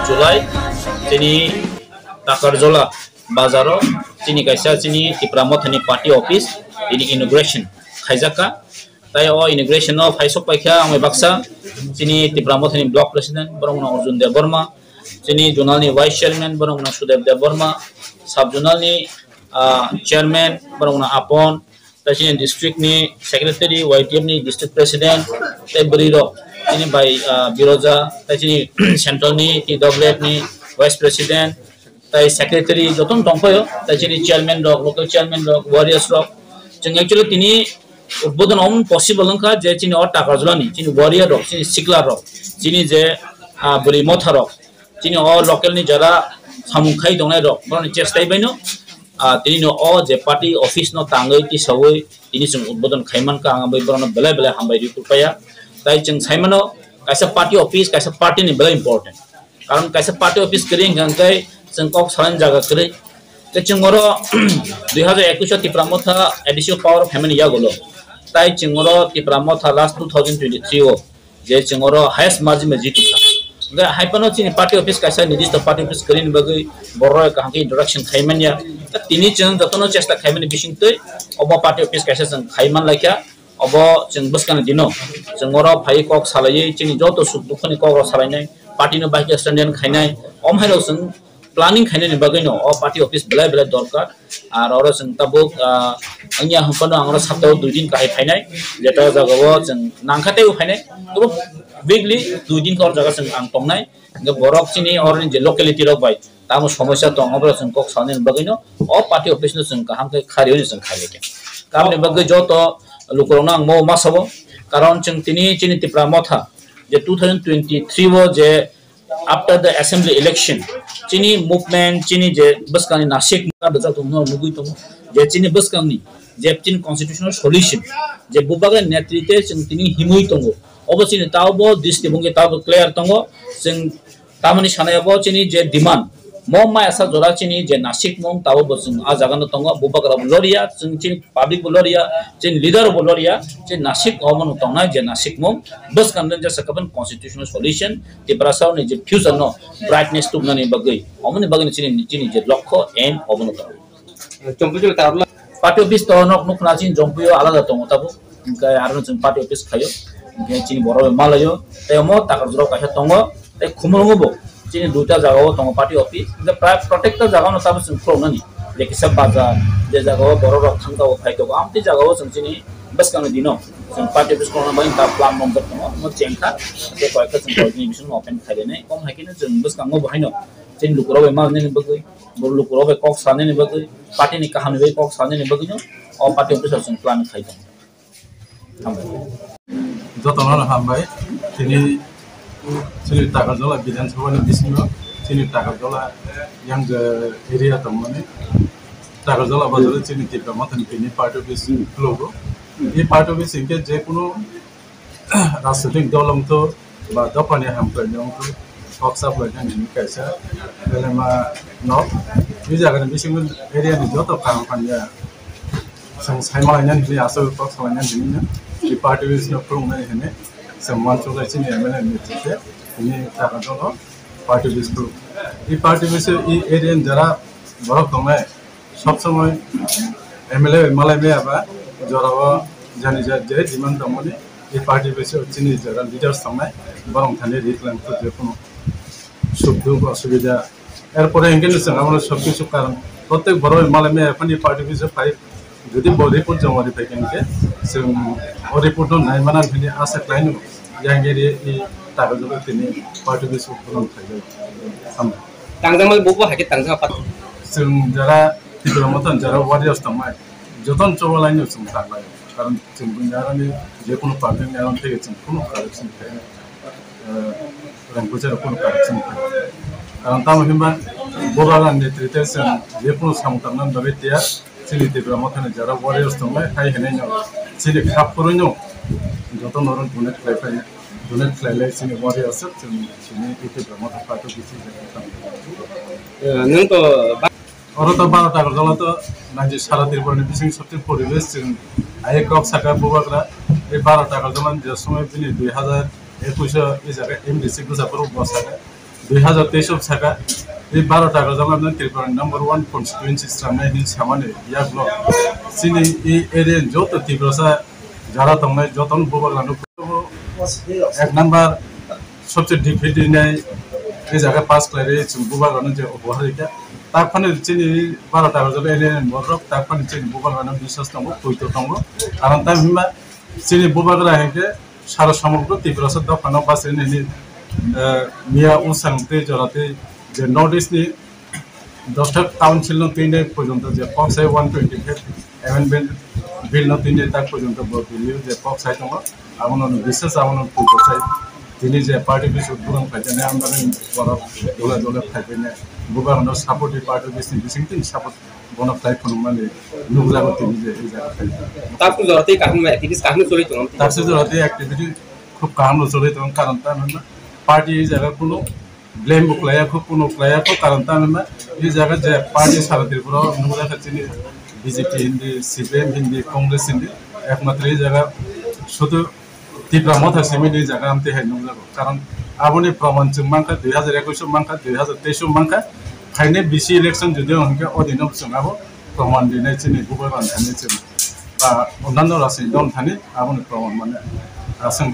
July sini Takarjola Bazaro sini kaisa sini Tipramothani party office ini inauguration khaijaka tai o inauguration of Haisok Paikha Amai Baksa sini Tipramothani block president Borongna Arjun Dev Burma sini zonal ni vice chairman Borongna Sudev Dev Burma sub zonal ni chairman Borongna Apon tai sini district ni secretary YTM ni district president tai Beriro ini by Biroja tai sini central ni TWF ni vice president tai secretary joton tongpayo tai sini chairman dok local chairman dok warriors dok jeng actually tini udbodhon om possible angka je sini or Takarjola ni sini warrior dok sini sikla dok sini je buri motha dok sini or local ni jara samungkai dongnai dok bon chestai baino tini no o je party office no tangai ti sawoi tini sung udbodhon khaiman ka angai borona bela bela hambai ri kupaya tai jeng saimano kaisa party office kaisa party ni very important karon kaisa party office kering gangkai jengkok salan jaga kre te jengoro 2021 Tipramotha additional power of family ya golo tai jengoro Tipramotha last 2023 o je jengoro highest margin me jitu tha ga haipano chini party office kaisa nidishto party office kering bagai borro ka hanki introduction khaiman ya tini jeng jotono chesta khaiman bising tei obo party office kaisa jeng khaiman laikya obo jeng buskana dino jengoro phai kok salai chini joto suk dukhani kok salai party no bike stand khainai om hailo jeng planning khainai ni bagai no o party office belai belai dorkar ar oro jeng tabuk anya hampano angro saptao 2 din kai phainai jeta jagao jeng nangkhate phainai to weekly 2 din kor jaga jeng ang tongnai ge borok chini or je locality rok bai tamo সমস্যা tong obro jeng kok salai ni bagai no o party office no jeng kaham kai khari ni jeng khari ke kamne bagai joto lukurona mo masabo karon jeng tini chini Tipramotha je 2023 wo je after the assembly election chini movement chini je baskani Nashik ka daja tumno mugui tum je chini baskani je chini constitutional solution je bubaga netritwe jeng tini himui tongo obosini tawbo distibungi tawbo clear tongo jeng tamani sanayabo chini je demand mom ma asa jora chini je Nashik mom tawo bosung a jagano tongo bubakara buloria chini public buloria chini leader buloria chini Nashik omon tonga je Nashik mom bus kandan je sakaban constitutional solution Tiprasau ni je future no brightness tu nani bagai omon bagai chini je lokho and omon tonga chompujo tarla party office to nok nuk na chini jompuyo alada tongo tabu inka arno chini party office khayo inka chini boro malayo temo Takarjola ka tongo te khumrongo bo chini duta jagao tongo party office the protector jagao no tabu sing pro nani je kisa bazar je jagao boro rok thangta o phaito amti jagao sing chini bas kanu dino sing party office kono bain ta plan nom tongo mo chengka te koika sing project mission open khale ne kom hakine sing bas kango baino chini lukuro be ma ne bagai bor lukuro be kok sane ne bagai party ni kahan be kok sane ne bagai no o party office sing plan khaito jotono hambai chini chini Takarjola Bidhan Sabha ni bisingo chini Takarjola yang area tamane Takarjola bazar chini Tipramotha ni pini party office logo ये party office इनके जे कुनो राष्ट्रीय दौलम तो बाद दफाने हम कर जाऊँ तो ऑक्साप लगे नहीं कैसा पहले मैं नॉर्थ ये जगह ने बिसिंग एरिया नहीं जो तो काम करने जों सायमालायनानै दिनै आसाम पाक सालायनानै दिनैनो बे पार्टी बेसनो फोरोंनाय होनो जों मानसिफोरा जोंनि एमएलए मिथिसे बिनि थाखाय दङ पार्टी बेसखौ এই पार्टी बेस এই एरियान যারা বরফ দंनाय सब समय एमएलए मालाय बेयाबा जराबा जानि जे डिमान्ड दं माने এই पार्टी बेस जोंनि যারা লিডার্স दंनाय বরং थाने রিপ্লেন করতে কোনো সুখ দুঃখ অসুবিধা এরপরে এঙ্গেল जों আমরা সবকিছু কারণ প্রত্যেক বড় মালায় মেয়ারফানি পার্টি বেস ফাই যদি রিপোর্ট জমা দিতে কেনকে जों रिपोर्ट नायमाना बिनि आसा खालायनो यांगेरि এই টাকা জন্য তিনি পার্টি বেস উপলব্ধ থাকে 당장만 보고 하게 당장 아빠 जों যারা তীব্র মতন যারা ওয়ারিয়ার্স দंनाय যতন চলাইनो जों थांबाय কারণ जों बुंनानै যে কোনো পার্টি নেওয়ার থেকে जों কোনো কারেকশন থাকে রংপুরের কোনো কারেকশন থাকে কারণ তামহিমা বগালান নেতৃত্বে जों যে কোনো সামতানান বাবেতিয়া जोंनि তীব্র মতন যারা ওয়ারিয়ার্स दंनाय হাই হেনাयनो जोंनि खापफोरनो যত নরন ডোনেট খাইफाय डोनेट खालायलाय जोंनि वारियार्स जोंनि তীব্র মতন পার্টি বিসি नोंथ' और तो 12 টাকা জলা তো নাজি সারা ত্রিপুরানি বিসিং সবচেয়ে পরিবেশ जों আই কক সাকা বগাগ্রা এই 12 টাকা জলা যে সময় বিনি 2021 এই জায়গা এমডিসি গুজাপুর বসাকা 2023 সাকা এই 12 টাকা জলা ত্রিপুরানি নাম্বার 1 কনস্টিটুয়েন্সি সামনে হিল সামনে ইয়াগলো সিনি এই এরিয়া যত তীব্রসা যারা দंनाय যতন বগাগ্রানো এক নাম্বার সবচেয়ে ডিফিট নাই এই জায়গা পাস করে जों বগাগ্রানো যে অবহারিকা তারপরে চিনি 12 টাকা জলে এলিয়েন বরক তারপরে চিনি বুবাগানো বিশ্বাস দङ কইতো দङ কারণ তা হিমা চিনি বুবাগরা হেকে সারা সমগ্র তীব্রসা দফানো বাসেনি মিয়া উসাংতে জরাতে যে নর্থ ইস্টনি 10টা কাউন্সিল ন তিনে পর্যন্ত যে পক্সাই 125 অ্যামেন্ডমেন্ট বিল ন তিনে তাক পর্যন্ত বলিও যে পক্সাই দङ আমন বিশ্বাস আমন পক্সাই তিনি যে পার্টি বিশ উদ্বোধন খাইতেনে আমরা বরফ দোলা দোলা খাইতেনে বুবাগানো সাপোর্টি পার্টি বিসি বিসিং তিন সাপোর্ট বনা ফ্লাই ফোন মানে নুগলাগো তিনি যে এই জায়গা তাকু জরতে কাহিনী অ্যাক্টিভিটিস কাহিনী চলি তো তারসে জরতে অ্যাক্টিভিটি খুব কাহিনী চলি তো কারণ তা না পার্টি এই জায়গা কোনো ব্লেম বুকলায়া খুব কোনো ক্লায়া তো কারণ তা না এই জায়গা যে পার্টি সারা ত্রিপুরা নুগলা খাচ্ছিনি বিজেপি হিন্দি সিপিএম হিন্দি কংগ্রেস হিন্দি একমাত্র এই জায়গা শুধু তীব্র মত সেমিনি জায়গা আমতে হয় নুগলাগো কারণ আবনি প্রমাণ जों मांखा 2021 मांखा 2023 मांखा फाइने बिसि इलेक्शन जुदि हमके अधीन जोंआबो प्रमाण दिनाय चिनि गुबुन थानि जों बा अन्नान रासि दम थानि आबनि प्रमाण माने आसं